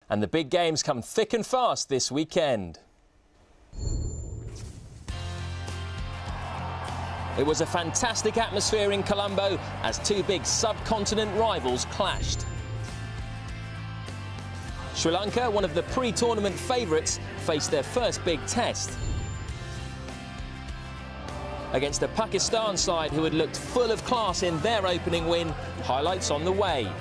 And the big games come thick and fast this weekend. It was a fantastic atmosphere in Colombo as two big subcontinent rivals clashed. Sri Lanka, one of the pre-tournament favourites, faced their first big test against a Pakistan side who had looked full of class in their opening win. Highlights on the way.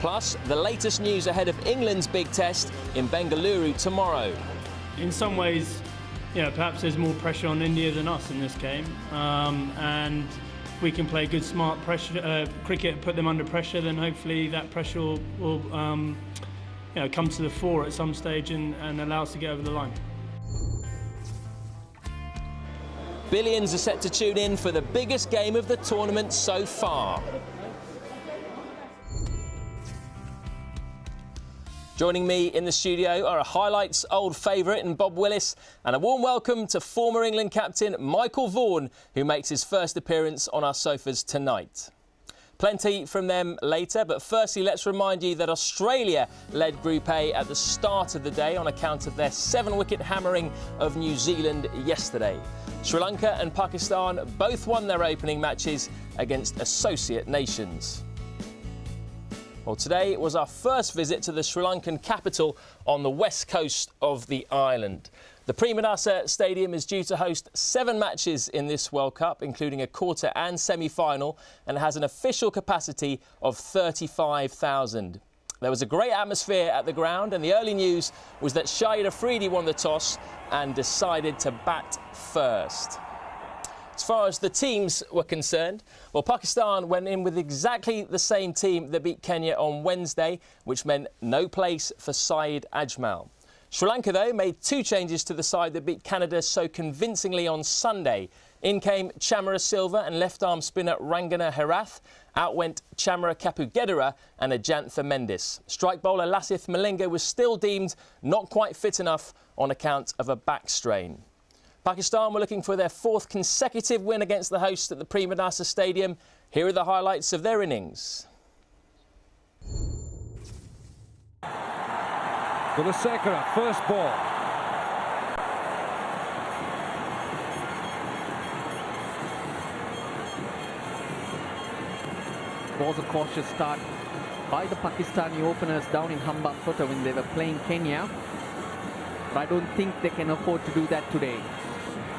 Plus, the latest news ahead of England's big test in Bengaluru tomorrow. In some ways, perhaps there's more pressure on India than us in this game, and we can play good, smart cricket, put them under pressure, then hopefully that pressure will come to the fore at some stage and allow us to get over the line. Billions are set to tune in for the biggest game of the tournament so far. Joining me in the studio are a highlights old favourite in Bob Willis and a warm welcome to former England captain Michael Vaughan, who makes his first appearance on our sofas tonight. Plenty from them later, but firstly let's remind you that Australia led Group A at the start of the day on account of their 7-wicket hammering of New Zealand yesterday. Sri Lanka and Pakistan both won their opening matches against associate nations. Well, today was our first visit to the Sri Lankan capital on the west coast of the island. The Premadasa Stadium is due to host 7 matches in this World Cup, including a quarter and semi-final, and has an official capacity of 35,000. There was a great atmosphere at the ground, and the early news was that Shahid Afridi won the toss and decided to bat first. As far as the teams were concerned, well, Pakistan went in with exactly the same team that beat Kenya on Wednesday, which meant no place for Saeed Ajmal. Sri Lanka, though, made 2 changes to the side that beat Canada so convincingly on Sunday. In came Chamara Silva and left-arm spinner Rangana Herath. Out went Chamara Kapugedera and Ajantha Mendis. Strike bowler Lasith Malinga was still deemed not quite fit enough on account of a back strain. Pakistan were looking for their 4th consecutive win against the hosts at the Premadasa Stadium. Here are the highlights of their innings. Sekera, first ball. Was a cautious start by the Pakistani openers down in Hambantota when they were playing Kenya. But I don't think they can afford to do that today.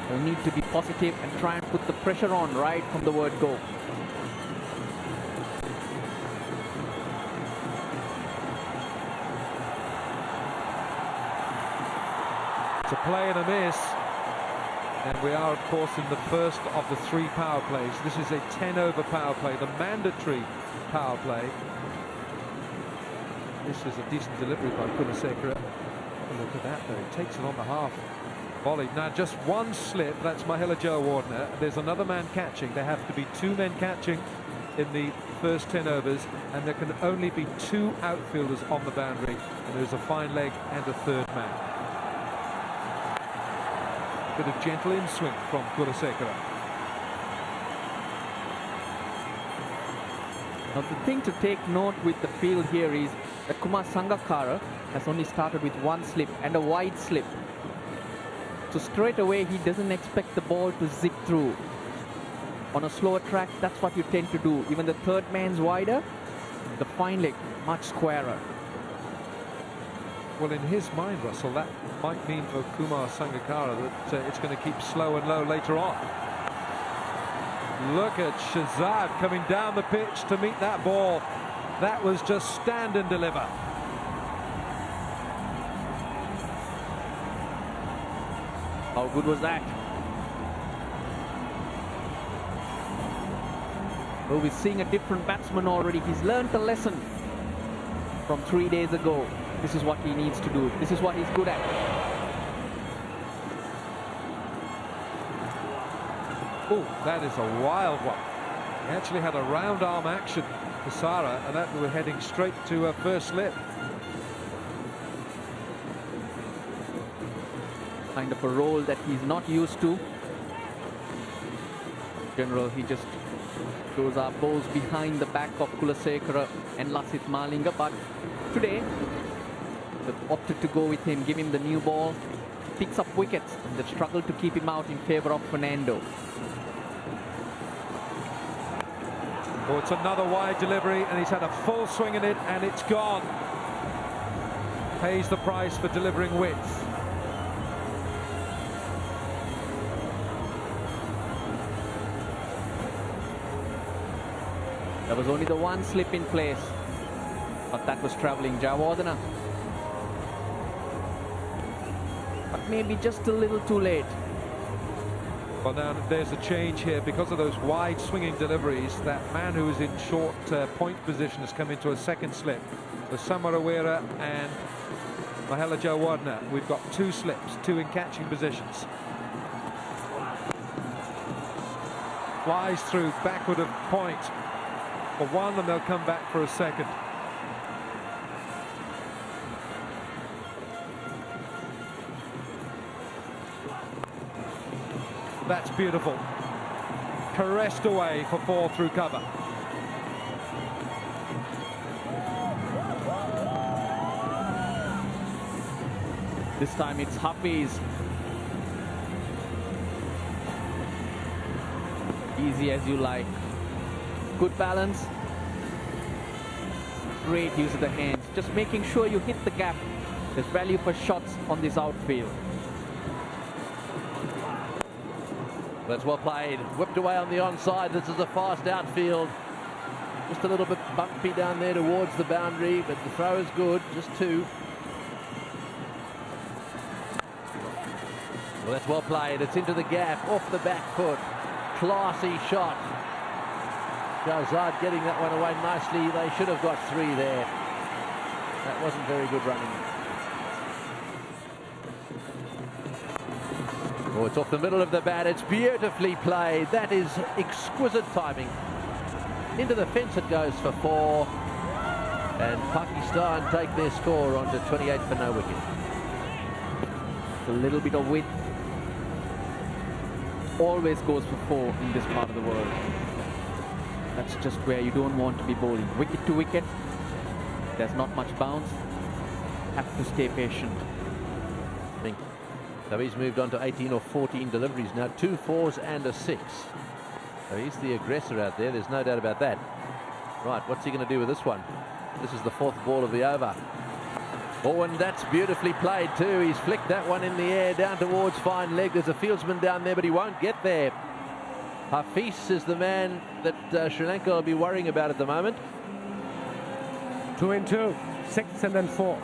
They'll need to be positive and try and put the pressure on right from the word go. It's a play and a miss. And we are, of course, in the first of the 3 power plays. This is a 10-over power play, the mandatory power play. This is a decent delivery by Sekera. Look at that, though. It takes it on the half volley. Now, just one slip. That's Mahela Jayawardene. There's another man catching. There have to be 2 men catching in the first 10 overs, and there can only be 2 outfielders on the boundary, and there's a fine leg and a 3rd man. Bit of gentle in-swing from Sekera. Now the thing to take note with the field here is that Kumar Sangakkara has only started with 1 slip and a wide slip. So straight away he doesn't expect the ball to zig through. On a slower track, that's what you tend to do. Even the 3rd man's wider, the fine leg much squarer. Well, in his mind, Russell, that might mean for Kumar Sangakkara that it's going to keep slow and low later on. Look at Shahzad coming down the pitch to meet that ball. That was just stand and deliver. How good was that? Well, we're seeing a different batsman already. He's learned a lesson from 3 days ago. This is what he needs to do. This is what he's good at. Oh, that is a wild one. He actually had a round arm action for Sara, and that we're heading straight to a first slip. Kind of a role that he's not used to. In general, he just Those are balls behind the back of Kulasekara and Lasith Malinga, but today they've opted to go with him, give him the new ball. Picks up wickets. They've struggled to keep him out in favour of Fernando. Oh, it's another wide delivery, and he's had a full swing in it, and it's gone. Pays the price for delivering width. There was only the one slip in place, but that was travelling Jayawardene. But maybe just a little too late. Well, now there's a change here because of those wide swinging deliveries. That man who was in short point position has come into a second slip. With Samarawira and Mahela Jayawardene, we've got two slips, two in catching positions. Flies through backward of point for one, and they'll come back for a second. That's beautiful. Caressed away for 4 through cover. This time it's Hafiz. Easy as you like. Good balance. Great use of the hands. Just making sure you hit the gap. There's value for shots on this outfield. That's well played. Whipped away on the onside. This is a fast outfield. Just a little bit bumpy down there towards the boundary, but the throw is good. Just 2. Well, that's well played. It's into the gap, off the back foot. Classy shot. Shahzad getting that one away nicely. They should have got 3 there. That wasn't very good running. Oh, it's off the middle of the bat. It's beautifully played. That is exquisite timing. Into the fence it goes for 4. And Pakistan take their score on to 28 for no wicket. A little bit of width. Always goes for 4 in this part of the world. That's just where you don't want to be bowling. Wicket to wicket. There's not much bounce. Have to stay patient. So he's moved on to 18 or 14 deliveries now, 2 4s and a 6. So he's the aggressor out there, there's no doubt about that. Right, what's he going to do with this one? This is the 4th ball of the over. Oh, and that's beautifully played too. He's flicked that one in the air down towards fine leg. There's a fieldsman down there, but he won't get there. Hafiz is the man that Sri Lanka will be worrying about at the moment. 2 and 2, 6 and then 4.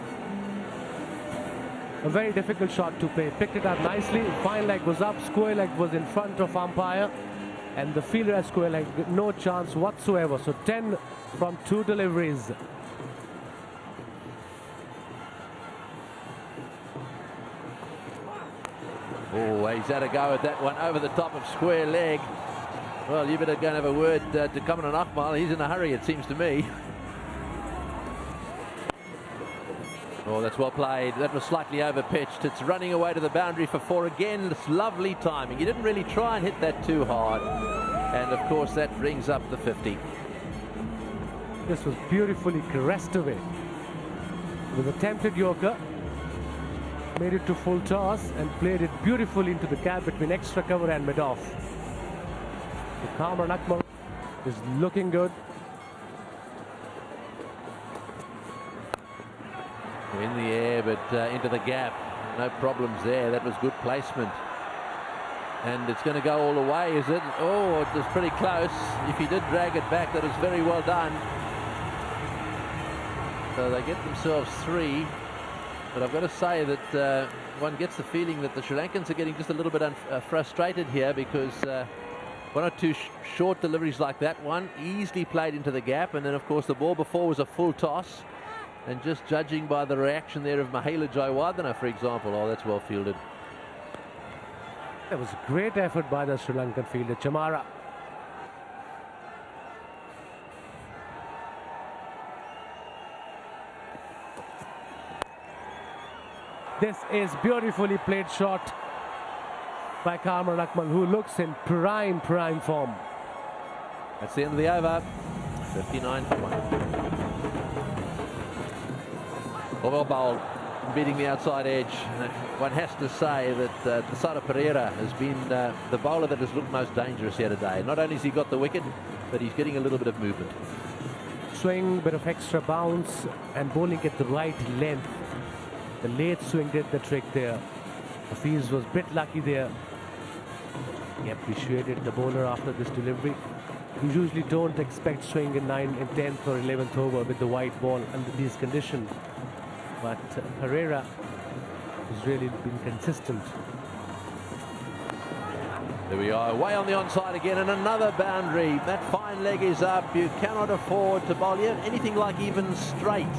A very difficult shot to play. Picked it up nicely. Fine leg was up. Square leg was in front of umpire. And the fielder at square leg, no chance whatsoever. So 10 from 2 deliveries. Oh, he's had a go at that one over the top of square leg. Well, you better go and have a word to Kamran Akmal. He's in a hurry, it seems to me. Oh, that's well played. That was slightly over-pitched. It's running away to the boundary for 4 again. It's lovely timing. He didn't really try and hit that too hard. And, of course, that brings up the 50. This was beautifully caressed away. With attempted yorker. Made it to full toss and played it beautifully into the gap between extra cover and mid-off. The Kamran Akmal is looking good. In the air, but into the gap. No problems there. That was good placement. And it's going to go all the way, is it? Oh, it was pretty close. If he did drag it back, that was very well done. So they get themselves 3. But I've got to say that one gets the feeling that the Sri Lankans are getting just a little bit frustrated here, because 1 or 2 short deliveries like that one easily played into the gap. And then, of course, the ball before was a full toss. And just judging by the reaction there of Mahela Jayawardene, for example, oh, that's well fielded. That was a great effort by the Sri Lankan fielder, Chamara. This is beautifully played shot by Kamran Akmal, who looks in prime form. That's the end of the over. 59 for 1. Well bowled, beating the outside edge. One has to say that Sara Pereira has been the bowler that has looked most dangerous here today. Not only has he got the wicket, but he's getting a little bit of movement. Swing, bit of extra bounce, and bowling at the right length. The late swing did the trick there. Hafiz was a bit lucky there. He appreciated the bowler after this delivery. You usually don't expect swing in 9th and 10th or 11th over with the white ball under these conditions. But Pereira has really been consistent. There we are, away on the onside again, and another boundary. That fine leg is up. You cannot afford to bowl anything like even straight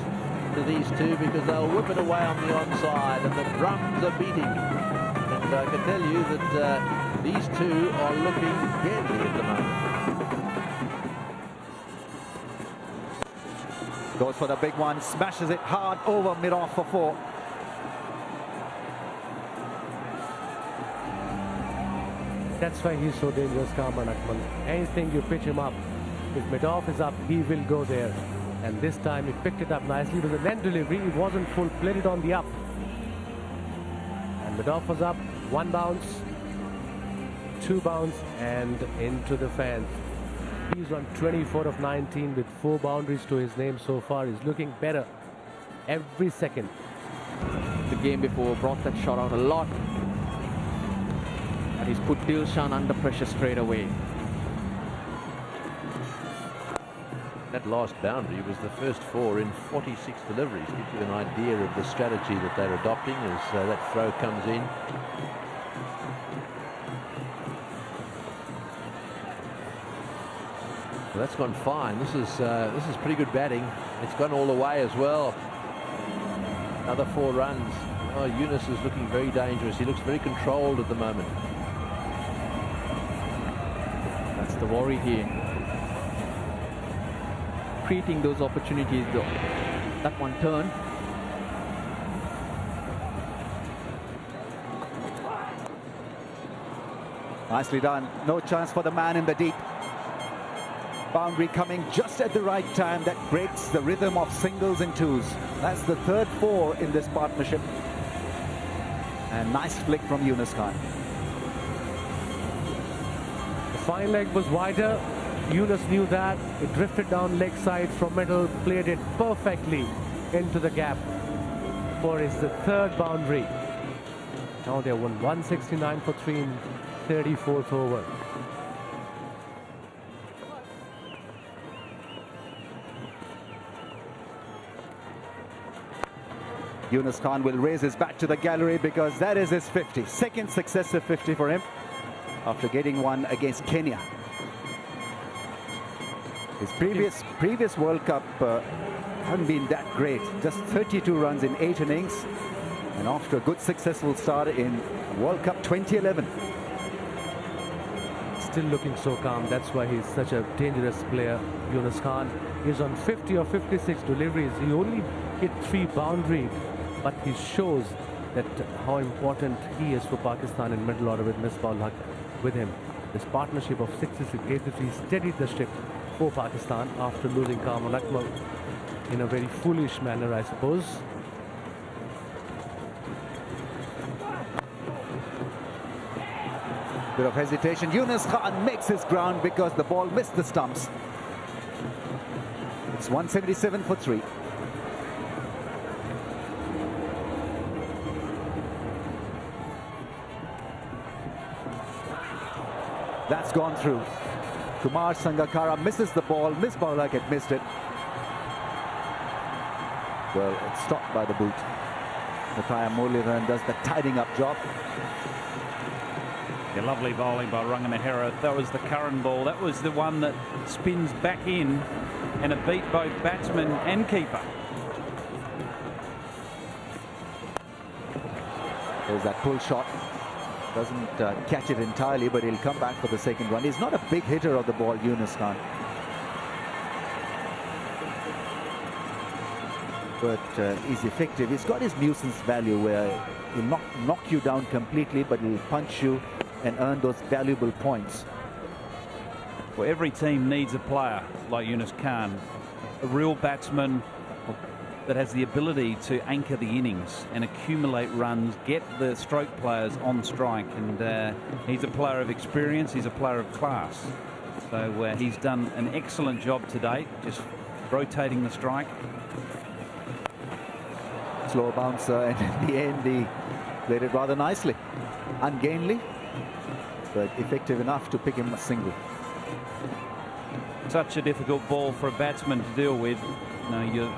to these two, because they'll whip it away on the onside, and the drums are beating. And I can tell you that these two are looking deadly at the moment. Goes for the big one, smashes it hard over mid-off for 4. That's why he's so dangerous, Kamran Akmal. Anything you pitch him up, if mid-off is up, he will go there. And this time he picked it up nicely. With the length delivery, it wasn't full, played it on the up. And mid-off was up, 1 bounce, 2 bounce, and into the fans. He's on 24 of 19 with 4 boundaries to his name so far. He's looking better every second. The game before brought that shot out a lot. And he's put Dilshan under pressure straight away. That last boundary was the first 4 in 46 deliveries. Gives you an idea of the strategy that they're adopting as that throw comes in. Well, that's gone fine. This is pretty good batting. It's gone all the way as well. Another 4 runs. Oh, Yunus is looking very dangerous. He looks very controlled at the moment. That's the worry here. Creating those opportunities though. That one turn. Nicely done. No chance for the man in the deep. Boundary coming just at the right time. That breaks the rhythm of singles and twos. That's the 3rd 4 in this partnership. And nice flick from Yunus Khan. The fine leg was wider. Yunus knew that. It drifted down leg side from middle, played it perfectly into the gap for his 3rd boundary. Now they won 169 for 3 in 34th over. Yunus Khan will raise his bat to the gallery because that is his 50. 2nd successive 50 for him after getting one against Kenya. His previous World Cup hadn't been that great. Just 32 runs in 8 innings. And after a good successful start in World Cup 2011. Still looking so calm. That's why he's such a dangerous player. Yunus Khan is on 50 or 56 deliveries. He only hit 3 boundaries. But he shows that how important he is for Pakistan in middle order with Misbah Haq with him. This partnership of 66-83 steadied the ship for Pakistan after losing Kamran Akmal in a very foolish manner, I suppose. Bit of hesitation. Yunus Khan makes his ground because the ball missed the stumps. It's 177 for 3. That's gone through. Kumar Sangakkara misses the ball. Misbah Haq had missed it. Well, it's stopped by the boot. Nataya Muralidharan does the tidying up job. Yeah, lovely bowling by Ranganahara. That was the current ball. That was the one that spins back in, and it beat both batsman and keeper. There's that pull shot. Doesn't catch it entirely, but he'll come back for the 2nd one. He's not a big hitter of the ball, Yunus Khan. But he's effective. He's got his nuisance value where he'll knock you down completely, but he'll punch you and earn those valuable points. Well, every team needs a player like Yunus Khan, a real batsman that has the ability to anchor the innings and accumulate runs, get the stroke players on strike. And he's a player of experience, he's a player of class. So he's done an excellent job to date, just rotating the strike. Slow bouncer, and in the end he played it rather nicely. Ungainly, but effective enough to pick him a single. Such a difficult ball for a batsman to deal with. You know, your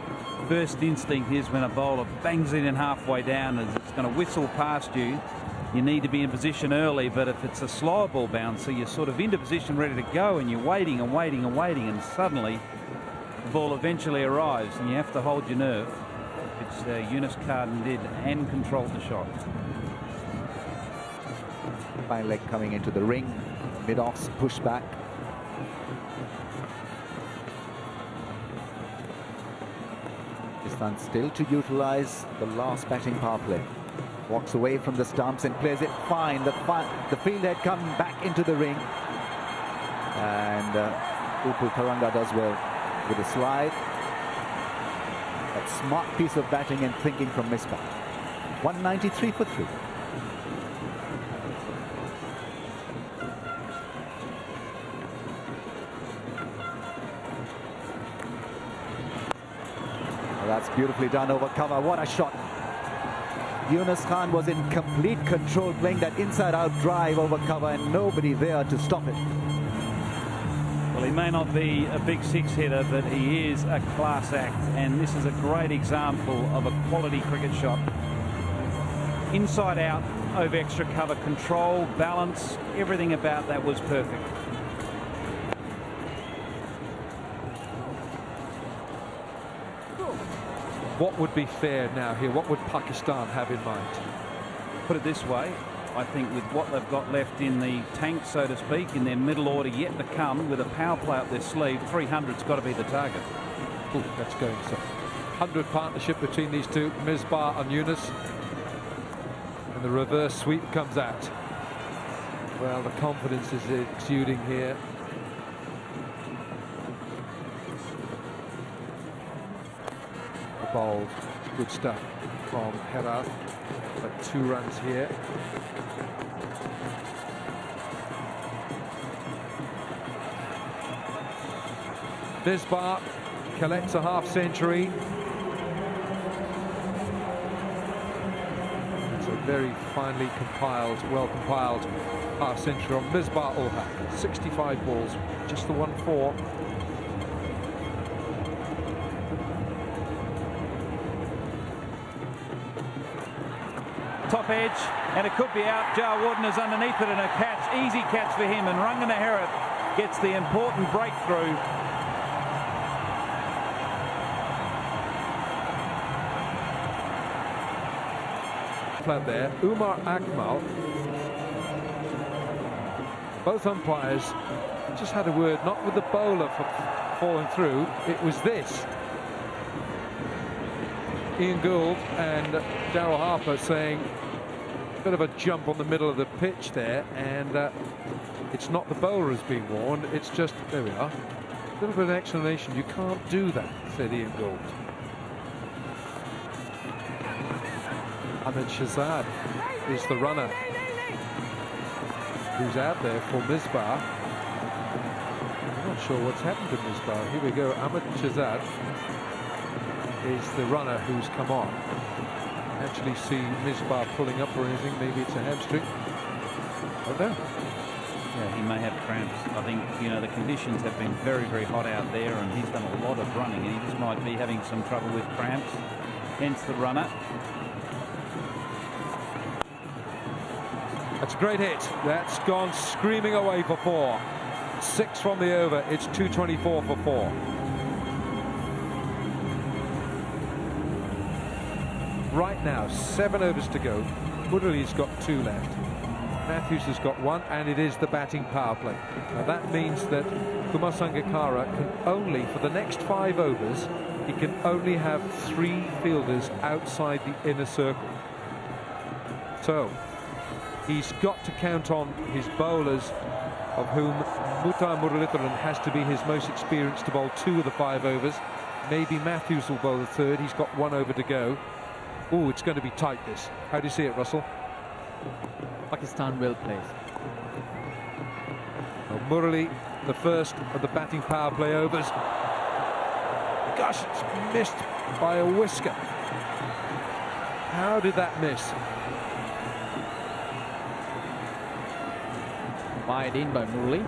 first instinct is when a bowler bangs it in halfway down and it's going to whistle past you, you need to be in position early. But if it's a slower ball bouncer, you're sort of into position ready to go, and you're waiting and waiting and waiting, and suddenly the ball eventually arrives and you have to hold your nerve. It's Yunus Khan did and controlled the shot. Fine leg coming into the ring, mid-offs push back. Pakistan still to utilize the last batting power play. Walks away from the stumps and plays it fine. The field head come back into the ring, and Upul Taranga does well with a slide. A smart piece of batting and thinking from Misbah. 193 for 3. Well, that's beautifully done over cover. What a shot. Yunus Khan was in complete control, playing that inside-out drive over cover, and nobody there to stop it. Well, he may not be a big six-hitter, but he is a class act, and this is a great example of a quality cricket shot. Inside out, over extra cover, control, balance, everything about that was perfect. What would be fair now here? What would Pakistan have in mind? Put it this way, I think with what they've got left in the tank, so to speak, in their middle order yet to come, with a power play up their sleeve, 300's got to be the target. Ooh, that's going so. 100 partnership between these two, Misbah and Yunus. And the reverse sweep comes out. Well, the confidence is exuding here. Bowled. Good stuff from Herat. But 2 runs here. Misbah collects a half-century. It's a very finely compiled, well-compiled half-century on Misbah ul Haq. 65 balls, just the 1-4. Top edge, and it could be out. Jayawarden is underneath it, and a catch, easy catch for him, and Rangana Herath gets the important breakthrough. There, Umar Akmal, both umpires just had a word, not with the bowler for falling through, it was this. Ian Gould and Daryl Harper saying a bit of a jump on the middle of the pitch there, and it's not the bowler who's being warned, it's just, there we are, a little bit of an explanation. You can't do that, said Ian Gould. Ahmed Shahzad is the runner who's out there for Misbah. I'm not sure what's happened to Misbah. Here we go, Ahmed Shahzad is the runner who's come on. Actually see Misbah pulling up or anything, maybe it's a hamstring. I don't know. Yeah, he may have cramps. I think, you know, the conditions have been very, very hot out there, and he's done a lot of running, and he just might be having some trouble with cramps, hence the runner. That's a great hit. That's gone screaming away for 4. 6 from the over. It's 224 for 4. Right now, 7 overs to go. Woodley's got 2 left. Matthews has got 1, and it is the batting power play. Now that means that Kumar Sangakkara can only, for the next 5 overs, he can only have 3 fielders outside the inner circle. So he's got to count on his bowlers, of whom Bhutan Muralitharan has to be his most experienced to bowl 2 of the 5 overs. Maybe Matthews will bowl the 3rd. He's got 1 over to go. Oh, it's going to be tight, this. How do you see it, Russell? Pakistan well placed. Well, Murali, the first of the batting power play overs. Gosh, it's missed by a whisker. How did that miss? Wide in by Murali.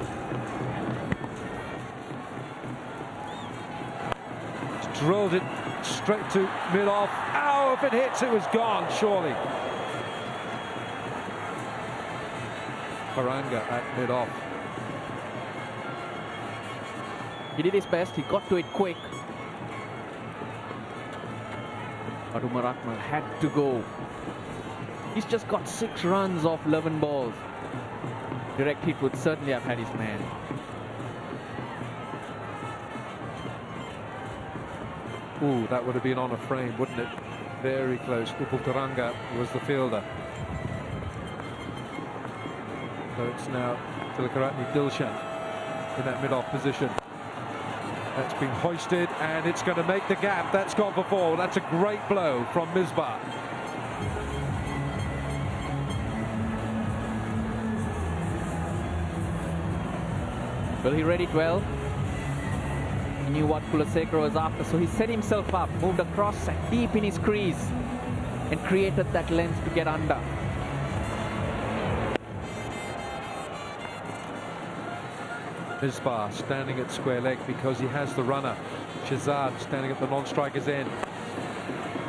Drilled it straight to mid-off. Ow, if it hits, it was gone, surely. Faranga at mid-off. He did his best, he got to it quick. But Umar Akmal had to go. He's just got 6 runs off 11 balls. Direct hit would certainly have had his man. Ooh, that would have been on a frame, wouldn't it? Very close. Upul Taranga was the fielder. So it's now Tilakaratne Dilshan in that mid-off position. That's been hoisted and it's going to make the gap. That's gone for 4. That's a great blow from Misbah. Well, he read it well. He knew what Kulasekara was after, so he set himself up, moved across, sat deep in his crease, and created that length to get under. Misbah standing at square leg because he has the runner. Shahzad standing at the non-striker's end.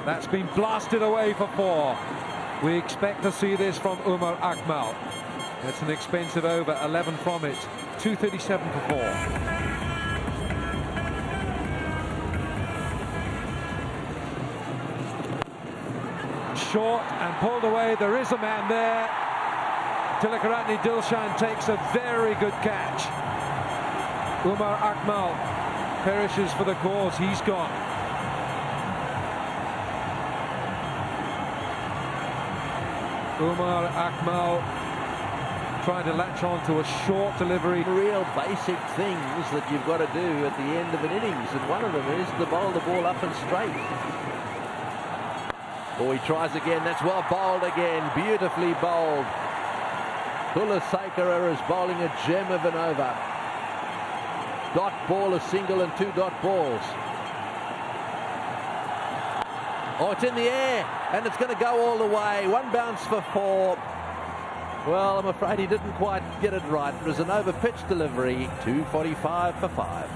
That's been blasted away for 4. We expect to see this from Umar Akmal. It's an expensive over, 11 from it. 237 for 4. Short and pulled away. There is a man there. Tilakaratne Dilshan takes a very good catch. Umar Akmal perishes for the cause. He's gone. Umar Akmal trying to latch on to a short delivery. Real basic things that you've got to do at the end of an innings, and one of them is to bowl the ball up and straight. Oh, he tries again. That's well bowled again. Beautifully bowled. Kulasekara is bowling a gem of an over. Dot ball, a single and 2 dot balls. Oh, it's in the air and it's going to go all the way. 1 bounce for 4. Well, I'm afraid he didn't quite get it right. It was an over-pitch delivery. 245 for 5.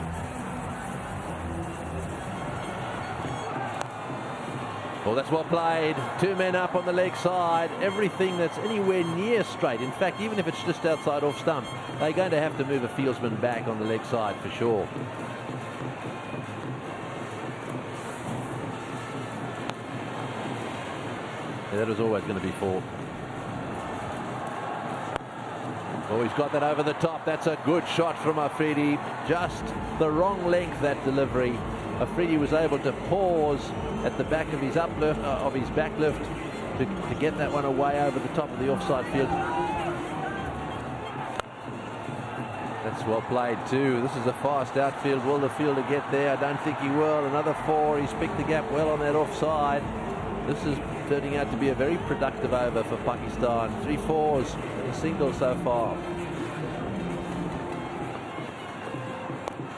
Well, that's well played. 2 men up on the leg side. Everything that's anywhere near straight. In fact, even if it's just outside off stump, they're going to have to move a fieldsman back on the leg side for sure. Yeah, that was always going to be 4. Oh, he's got that over the top. That's a good shot from Afridi. Just the wrong length, that delivery. Afridi was able to pause at the back of his uplift, of his back lift, to get that one away over the top of the offside field. That's well played too. This is a fast outfield. Will the fielder get there? I don't think he will. Another 4. He's picked the gap well on that offside. This is turning out to be a very productive over for Pakistan. 3 4s and a single so far.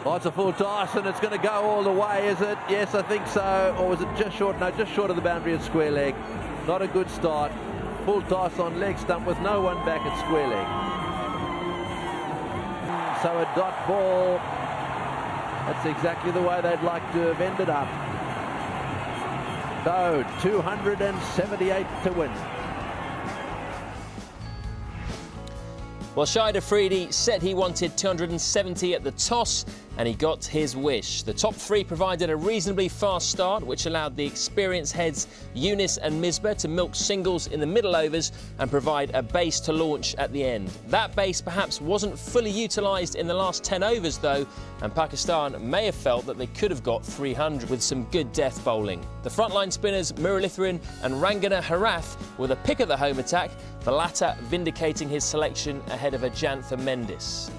Oh, it's a full toss and it's going to go all the way, is it? Yes, I think so. Or was it just short? No, just short of the boundary at square leg. Not a good start. Full toss on leg stump with no one back at square leg. So a dot ball. That's exactly the way they'd like to have ended up. So 278 to win. Well, Shahid Afridi said he wanted 270 at the toss, and he got his wish. The top 3 provided a reasonably fast start, which allowed the experienced heads Yunis and Misbah to milk singles in the middle overs and provide a base to launch at the end. That base perhaps wasn't fully utilised in the last 10 overs though, and Pakistan may have felt that they could have got 300 with some good death bowling. The frontline spinners Muralitharan and Rangana Harath were the pick of the home attack, the latter vindicating his selection ahead of Ajantha Mendis.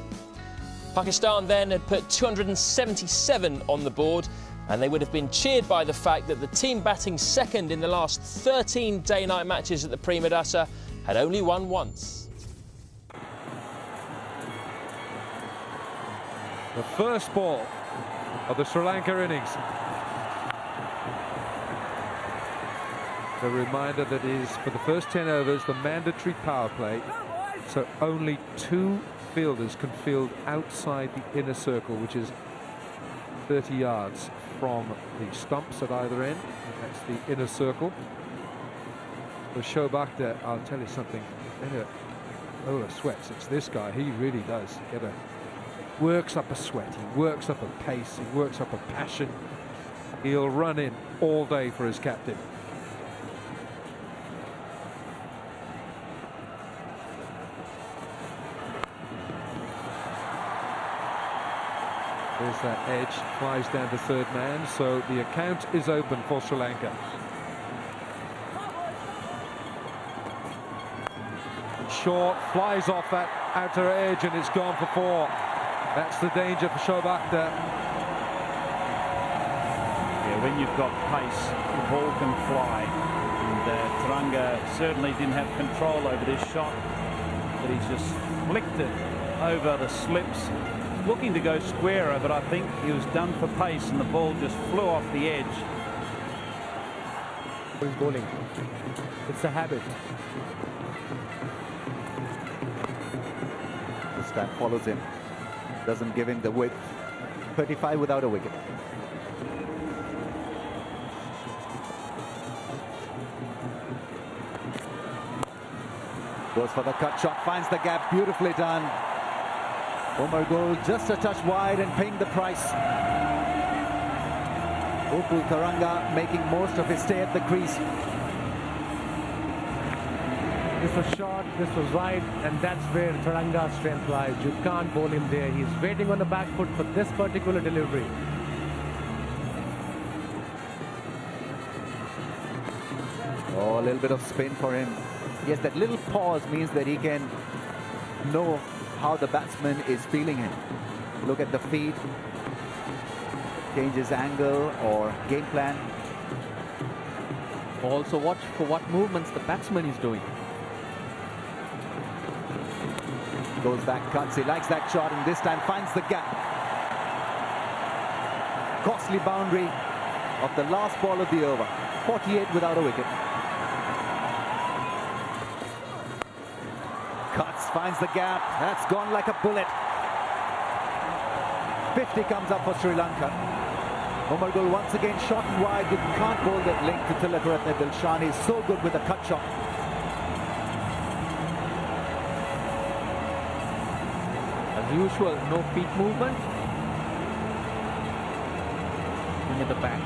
Pakistan then had put 277 on the board, and they would have been cheered by the fact that the team batting second in the last 13 day-night matches at the Prima Dasa had only won once. The first ball of the Sri Lanka innings. A reminder that is, for the first 10 overs, the mandatory power play, so only 2 fielders can field outside the inner circle, which is 30 yards from the stumps at either end. That's the inner circle. For Shubmangill, I'll tell you something. Oh, sweats. It's this guy. He really does get a works up a sweat. He works up a pace. He works up a passion. He'll run in all day for his captain. There's that edge, flies down to third man, so the account is open for Sri Lanka. Short, flies off that outer edge and it's gone for 4. That's the danger for Shubmangill. Yeah, when you've got pace, the ball can fly. And Taranga certainly didn't have control over this shot, but he's just flicked it over the slips. Looking to go squarer, but I think he was done for pace and the ball just flew off the edge. He's bowling. It's a habit. This time follows him. Doesn't give him the width. 35 without a wicket. Goes for the cut shot, finds the gap, beautifully done. Umar just a touch wide and paying the price. Upul Taranga making most of his stay at the crease. This was short, this was wide, and that's where Taranga's strength lies. You can't bowl him there. He's waiting on the back foot for this particular delivery. Oh, a little bit of spin for him. Yes, that little pause means that he can know how the batsman is feeling him. Look at the feet, change his angle or game plan. Also watch for what movements the batsman is doing. Goes back, cuts, he likes that shot and this time finds the gap. Costly boundary of the last ball of the over. 48 without a wicket. Cuts, finds the gap. That's gone like a bullet. 50 comes up for Sri Lanka. Umar once again shot and wide. You can't bowl that link to Tilakaratne Dilshan. He's so good with the cut shot. As usual, no feet movement. Swing at the back.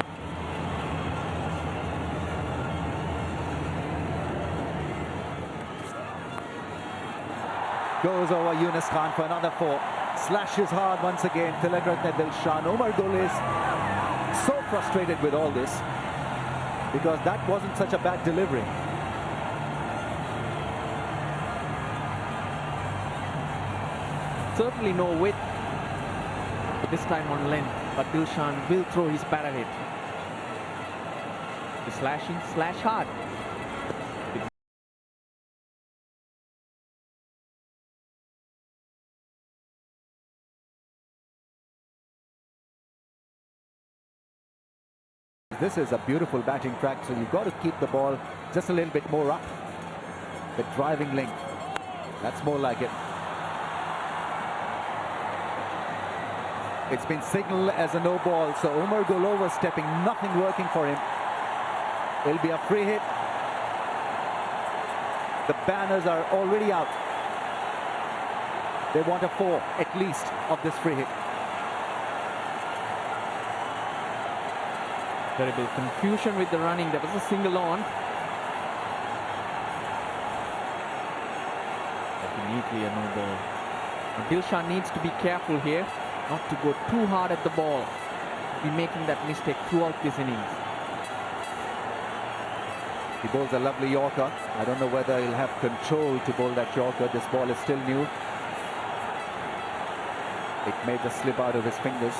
Goes over Yunus Khan for another 4. Slashes hard once again. Tilakaratne Dilshan. Umar is so frustrated with all this because that wasn't such a bad delivery. Certainly no width. This time on length, but Dilshan will throw his bat at it. He's slashing, slash hard. This is a beautiful batting track, so you've got to keep the ball just a little bit more up. The driving length, that's more like it. It's been signaled as a no ball, so Umar overstepping, nothing working for him. It'll be a free hit. The banners are already out. They want a 4 at least of this free hit. Terrible confusion with the running. There was a single on. Neatly a no ball. And Dilshan needs to be careful here, not to go too hard at the ball. Be making that mistake throughout this innings. He bowls a lovely Yorker. I don't know whether he'll have control to bowl that Yorker. This ball is still new. It may just slip out of his fingers.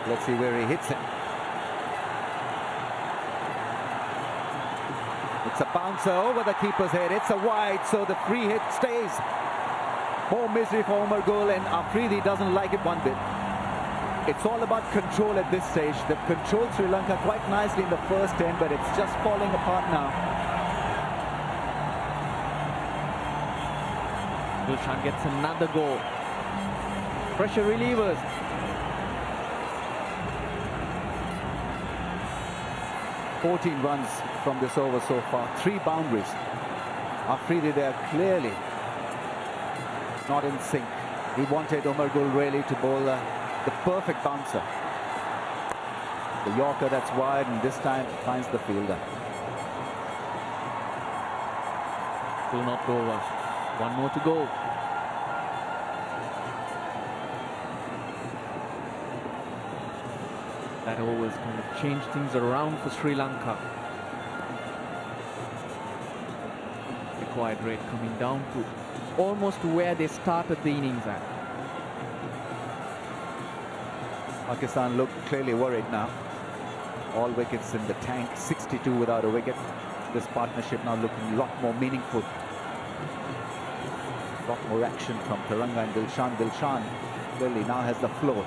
Let's see where he hits it. It's a bouncer over the keeper's head. It's a wide, so the free hit stays. More misery for Umar Gul, and Afridi doesn't like it one bit. It's all about control at this stage. They've controlled Sri Lanka quite nicely in the first 10, but it's just falling apart now. Dilshan gets another goal. Pressure relievers. "14 runs from this over so far, 3 boundaries. Afridi there clearly not in sync. He wanted Umar Gul really to bowl the perfect bouncer. The Yorker that's wide, and this time finds the fielder. Still not over. One more to go. That always kind of changed things around for Sri Lanka. Required rate coming down to almost where they started the innings at. Pakistan look clearly worried now. All wickets in the tank, 62 without a wicket. This partnership now looking a lot more meaningful. A lot more action from Taranga and Dilshan. Dilshan clearly now has the floor.